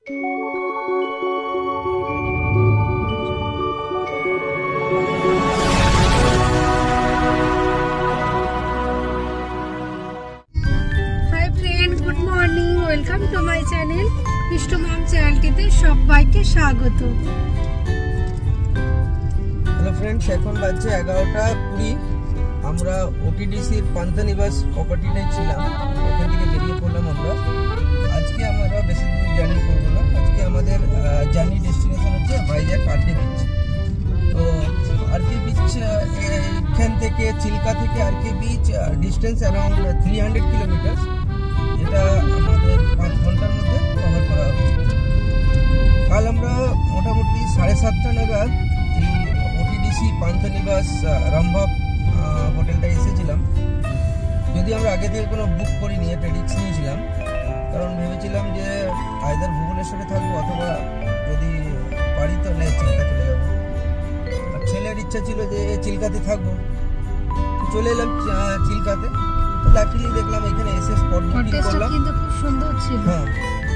Welcome to my channel Mishtu mom চ্যানেলটিতে সবাইকে স্বাগত। হ্যালো ফ্রেন্ডস, এখন বাজছে 11:20। আমরা ওটিডিসির পান্থনিবাস প্রপার্টিটাই ছিলাম, ওখান থেকে বেরিয়ে পড়লাম আমরা। আজকে আমরা বেশি দূর জার্নি করবো না, আজকে আমাদের জার্নি ডেস্টিনেশন হচ্ছে ভাইজ্যাক আরকে বিচ। তো আরকে বিচ এখান থেকে চিল্কা থেকে আরকে বিচ ডিস্টেন্স অ্যারাউন্ড 300 কিলোমিটার, যেটা আমাদের 5 ঘন্টার মধ্যে কভার করা হবে। কাল আমরা মোটামুটি 7:30 নাগাদ এই ওটিডিসি পান্থনিবাস রামভাব হোটেলটা এসেছিলাম। যদি আমরা আগে থেকে কোনো বুক করিনি, একটা রিস্ক নিয়েছিলাম, কারণ ভেবেছিলাম যে আইদার ভুবনেশ্বরে থাকবো অথবা যদি পারি তো চিল্কা চলে যাবো। আর ছেলের ইচ্ছা ছিল যে চিল্কাতে থাকবো, চলে এলাম চিল্কাতে। লাকিলি দেখলাম এখানে এসে স্পট বুকিং করলাম, কিন্তু খুব সুন্দর ছিল। হ্যাঁ,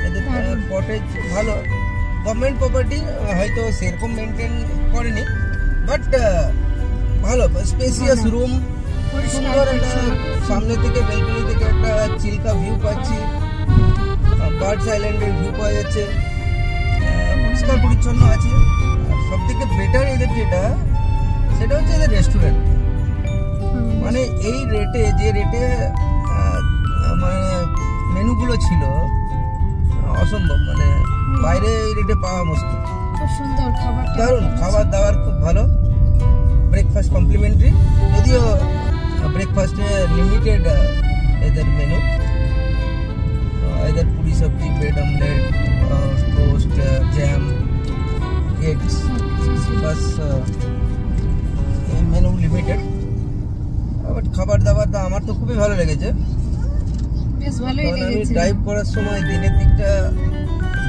এদের কটেজ ভালো, গভর্নমেন্ট প্রপার্টি, হয়তো সেরকম মেনটেন করেনি, বাট ভালো স্পেসিয়াস রুম, সুন্দর একটা সামনে থেকে ব্যালকনি থেকে একটা চিল্কা ভিউ পাচ্ছি, বার্ডস আইল্যান্ডের ভিউ পাওয়া যাচ্ছে, পরিষ্কার পরিচ্ছন্ন আছে। আর সব থেকে বেটার এদের যেটা, সেটা হচ্ছে এদের রেস্টুরেন্ট। মানে এই রেটে, যে রেটে মানে মেনুগুলো ছিল অসম্ভব, মানে বাইরে এই রেটে পাওয়া মুশকিল। খুব সুন্দর খাবার, দারুণ খাবার দাবার, খুব ভালো। ব্রেকফাস্ট কমপ্লিমেন্টারি, যদিও ব্রেকফাস্টে লিমিটেড এদের মেনু, এদের পুরি সবজি, bread omelette, toast, jam, eggs, bus menu limited. But খাবার দাবার আমার তো খুবই ভালো লেগেছে। বেশ ভালোই লেগেছে। আমি ড্রাইভ করার সময় দিনের দিকটা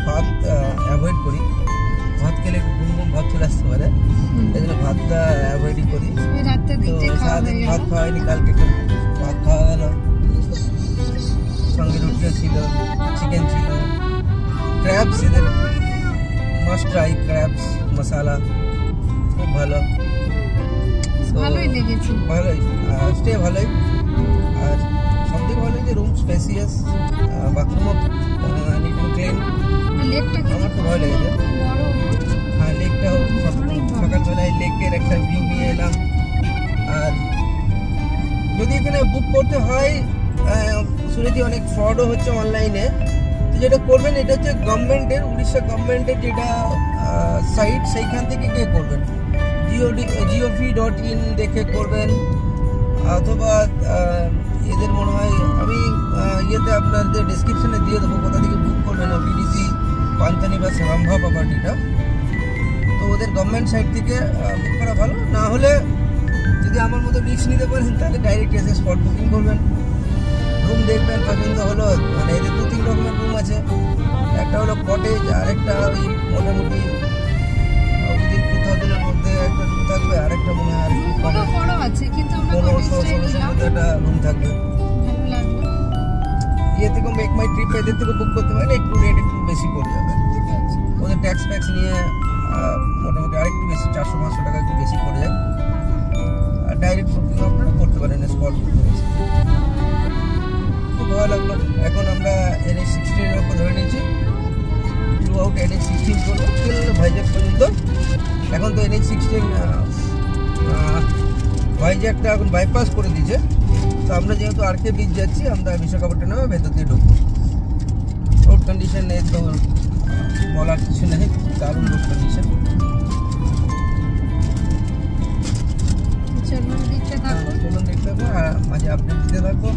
ভাত অ্যাভয়েড করি, ভাত খেলে ঘুম ঘুম ভাত চলে আসতে পারে, এই জন্য ভাতটা অ্যাভয়েডই করি। তো সারাদিন ভাত খাওয়াইনি, কালকে ভাত খাওয়া গেল, সঙ্গে রুটিও ছিল, চিকেন ছিল, ক্র্যাবস, এদের মাস্ট ট্রাই ক্র্যাবস মশালা, খুব ভালো, ভালোই লেগেছে। ভালোই, স্টে ভালোই। আর সবথেকে ভালো যে রুম স্পেসিয়াস, বাথরুমও নিট অ্যান্ড ক্লিন। আমার তো ভালো লেগেছে। হ্যাঁ, লেকটাও সকালবেলায় লেকের একটা ভিউ নিয়ে এলাম। আর যদি এখানে বুক করতে হয়, শুনেছি অনেক ফ্রডও হচ্ছে অনলাইনে, তো যেটা করবেন এটা হচ্ছে গভর্নমেন্টের, উড়িষ্যা গভর্নমেন্টের যেটা সাইট, সেইখান থেকে গিয়ে করবেন। gov.in দেখে করবেন, অথবা এদের মনে হয়, আমি ইয়েতে আপনাদের ডেসক্রিপশনে দিয়ে দেবো কোথা থেকে বুক করবেন ওটিডিসি পান্থনিবাস রামভাব প্রপার্টিটা। তো ওদের গভর্নমেন্ট সাইট থেকে বুক করা ভালো। না হলে যদি আমার মতো রিস্ক নিতে পারেন, তাহলে ডাইরেক্ট এসে স্পট বুকিং করবেন, রুম দেখবেন, পছন্দ হলো। মানে এদের 2-3 রকমের রুম আছে, একটা হলো কটেজ, আর একটা ওই মোটামুটি 2000-এর মধ্যে একটা রুম থাকবে, আর একটা মনে হয় বড় আছে, কিন্তু আমরা 1500-1600 মধ্যে একটা রুম থাকবে। ভালো লাগলো। ইয়ে থেকে মেক মাই ট্রিপ, এদের থেকে বুক করতে পারেন, একটু রেট একটু বেশি পড়ে যাবে। ওদের ট্যাক্স ফ্যাক্স নিয়ে মোটামুটি আরেকটু বেশি, 400-500 টাকা একটু বেশি পড়ে যায়। আর ডাইরেক্ট বুকিং আপনারা করতে পারেন, স্পট বুকিং। খুব ভালো লাগলো। এখন আমরা NH-16 এর উপর ধরে নিয়েছি, থ্রু আউট NH-16 করবো ভাইজ্যাক পর্যন্ত। এখন তো NH-16 ভাইজ্যাকটা এখন বাইপাস করে দিয়েছে, তো আমরা যেহেতু আরকে বিচ যাচ্ছি, আমরা বিশাখাপট্টনমে ভেতর দিয়ে ঢুকবো। রোড কন্ডিশন এর তো বলার কিছু নেই, দারুণ রোড কন্ডিশন। চলুন দেখতে থাকো, আর মাঝে আপডেট দিতে থাকবো।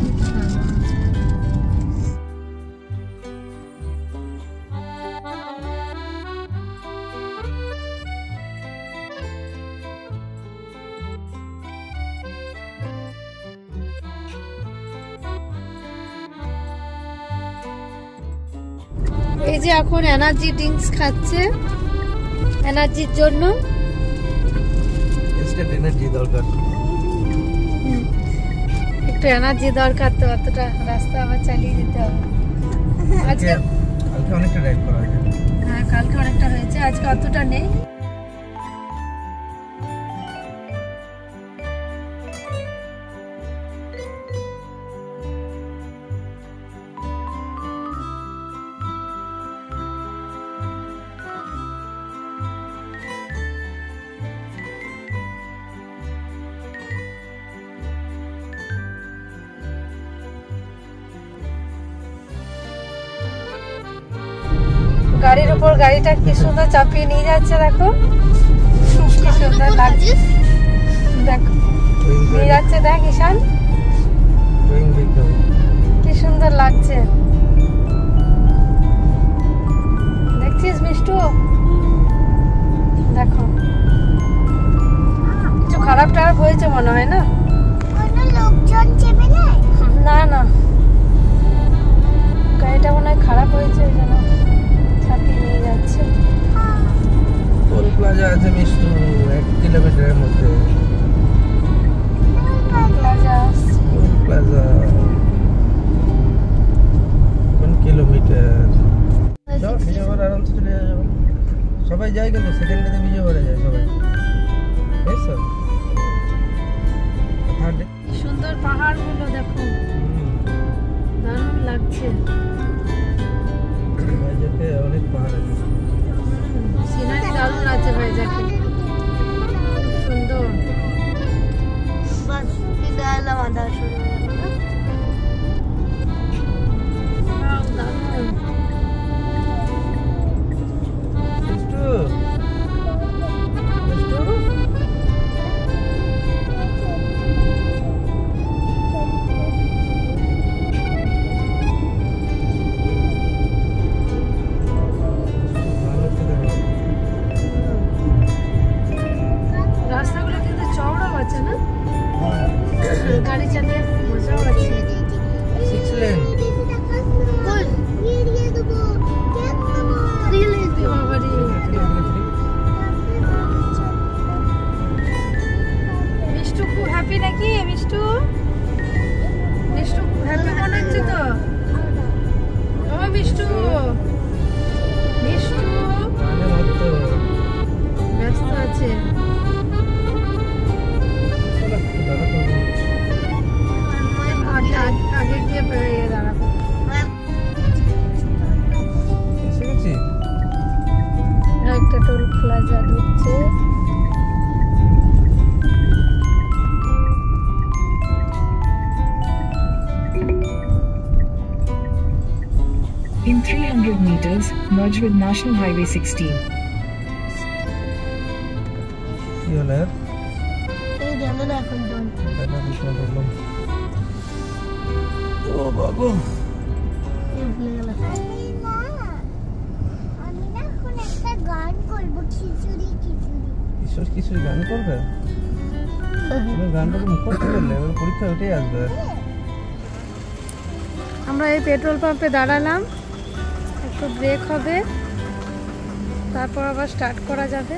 এই যে এখন এনার্জি ড্রিঙ্কস খাচ্ছে, এনার্জির জন্য। এনার্জি দরকার, একটু এনার্জি দরকার, তো অতটা রাস্তা আবার চালিয়ে যেতে হবে। আজকে অনেকটা ড্রাইভ করা হয়েছে। কালকে অনেকটা হয়েছে, আজকে অতটা নেই। গাড়ির উপর গাড়িটা কি সুন্দর চাপিয়ে নিয়ে যাচ্ছে, দেখো কি সুন্দর লাগছে। দেখো নিয়ে যাচ্ছে, দেখ ঈশান কি সুন্দর লাগছে। দেখছিস মিষ্টু? দেখো কিছু খারাপ টারাপ হয়েছে মনে হয় না? না না, গাড়িটা মনে হয় খারাপ হয়েছে, ওই জন্য চাপিয়ে নিয়ে যাচ্ছে। টোল প্লাজা আছে মিষ্টু 1 কিলোমিটারের মধ্যে। Toll plaza 1 kilometre. যাও বিজয়বাড়া আরামসে চলে যাবে, সবাই যায় কিন্তু সেকেন্ড ডেতে বিজয়বাড়া যায় সবাই। এসো সুন্দর পাহাড় গুলো দেখো, দারুণ লাগছে। ভাইজাকে অনেক পাহাড় আছে, সিনারি দারুণ আছে ভাইজাকে, সুন্দর। বাস বিদায়লা বাঁধা শুরু হলো, দারুণ। মিষ্টু মিষ্টু রাস্তাগুলো কিন্তু চওড়াও আছে না, গাড়ি চালিয়ে মজাও আছে। 6 লেন মিষ্টু খুব হ্যাপি নাকি? মিষ্টু মিষ্টু খুব হ্যাপি মনে হচ্ছে তো। ও মিষ্টু মিষ্টু ব্যস্ত আছে। আগে গিয়ে দাঁড়াবো। একটা টোল প্লাজা ঢুকছে। In 300 meters, merge with National Highway 16. Oh, bago. খিচুড়ি গান করবে? তুমি গানটা মুখস্থ করলে, এবার পরীক্ষা ওটাই আসবে। আমরা এই পেট্রোল পাম্পে দাঁড়ালাম, একটু ব্রেক হবে, তারপর আবার স্টার্ট করা যাবে।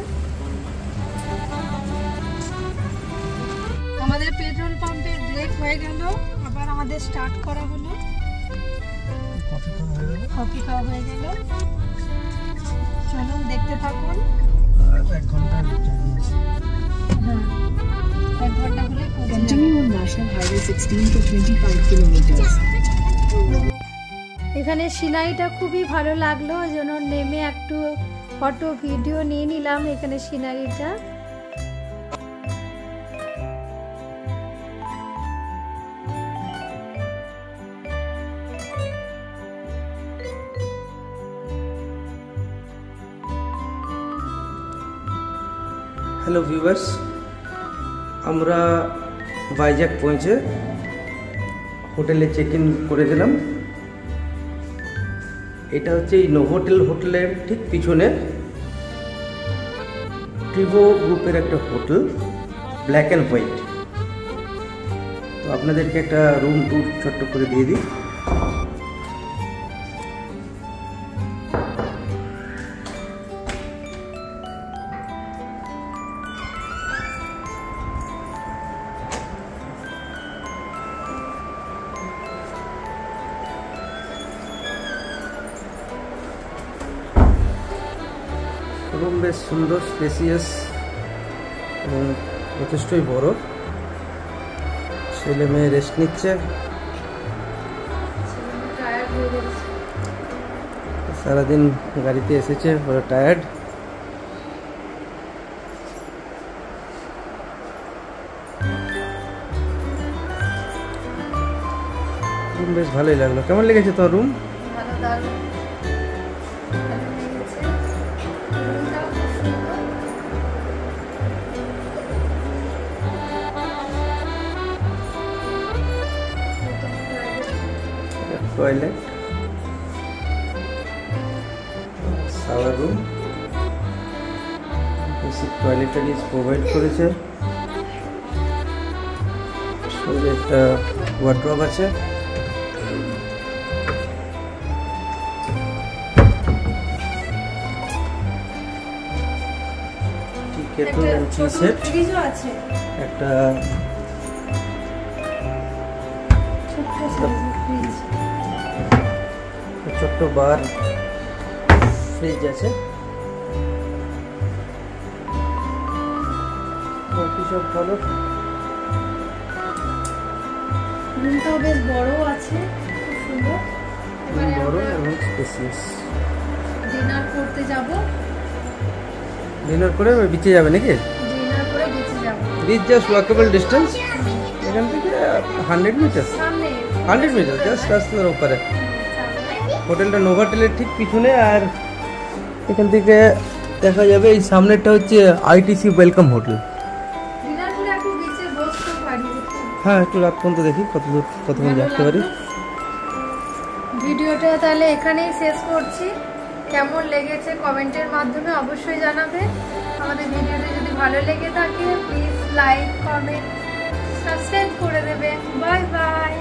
আমাদের পেট্রোল পাম্পে ব্রেক হয়ে গেল, আবার আমাদের স্টার্ট করা হলো। কফি খাওয়া হয়ে গেল, চলুন দেখতে থাকুন। 1 ঘন্টা হ্যাঁ, 1 ঘন্টা হলে Continue on National Highway 16 for 25 kilometers. এখানে সিনারিটা খুবই ভালো লাগলো, ওই জন্য নেমে একটু ফটো ভিডিও নিয়ে নিলাম এখানে সিনারিটা। হ্যালো ভিউয়ার্স, আমরা ভাইজ্যাক পৌঁছে হোটেলে চেক ইন করে দিলাম। এটা হচ্ছে এই নোভোটেল হোটেলের ঠিক পিছনে ট্রিভো গ্রুপের একটা হোটেল, ব্ল্যাক অ্যান্ড হোয়াইট। তো আপনাদেরকে একটা রুম ট্যুর ছোট্ট করে দিয়ে দিই। রুম বেশ সুন্দর, স্পেসিয়াস এবং যথেষ্টই বড়। ছেলে মেয়ে রেস্ট নিচ্ছে, সারাদিন গাড়িতে এসেছে, বড় টায়ার্ড। রুম বেশ ভালোই লাগলো। কেমন লেগেছে তোর রুম? ভালো, দারুণ। Toilet, shower room, basic toiletries provide করেছে, সঙ্গে একটা ওয়ার্ড্রব আছে। কেটল এন্ড টি সেট, আছে একটা ছোট্ট বার ফ্রিজ আছে। বাকি সব ভালো। রুমটাও বেশ বড় আছে, খুব সুন্দর। এবারে বড় আমরা এবং স্পেসিয়াস। ডিনার করতে যাব। ডিনার করে বিচে যাবে নাকি? ডিনার করে বেঁচে যাব। বিচ জাস্ট ওয়াকেবল ডিস্টেন্স, এখান থেকে 100 মিটার, সামনে 100 মিটার জাস্ট রাস্তার উপরে। হোটেলটা নোভাটেলের ঠিক পিছনে, আর এখান থেকে দেখা যাবে এই সামনেরটা হচ্ছে আইটিসি ওয়েলকাম হোটেল। ডিনার করে একটু বিচে বসতে পারি। হ্যাঁ, একটু রাত পর্যন্ত দেখি কতক্ষণ যাতে পারি। ভিডিওটা তাহলে এখানেই শেষ করছি। কেমন লেগেছে কমেন্টের মাধ্যমে অবশ্যই জানাবে। আমাদের ভিডিওটা যদি ভালো লেগে থাকে প্লিজ লাইক, কমেন্ট, সাবস্ক্রাইব করে দেবেন। Bye bye.